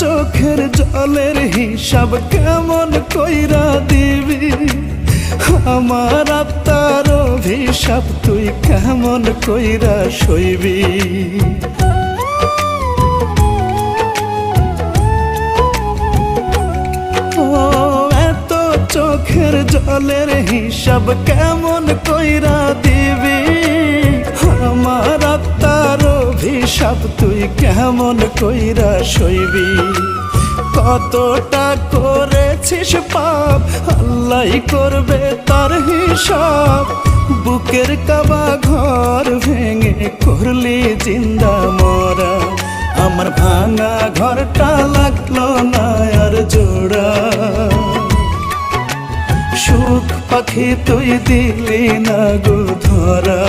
চোখের জলের হিসাব কেমন কইরা দিবি, আমার আত্মার অভিশাপ তুই কেমন কইরা সইবি। এত চোখের জলের হিসাব কেমন কইরা দিবি, আমার আত্মার অভিশাপ তুই কেমন কইরা সইবি। কতটা করেছিস পাপ আল্লাহই করবে তার হিসাব, বুকের কাবা ঘর ভেঙে করলি জিন্দা মরা। আমার ভাঙা ঘরটা লাগলো না আর জোড়া, সুখ পাখি তুই দিলি না গো ধরা।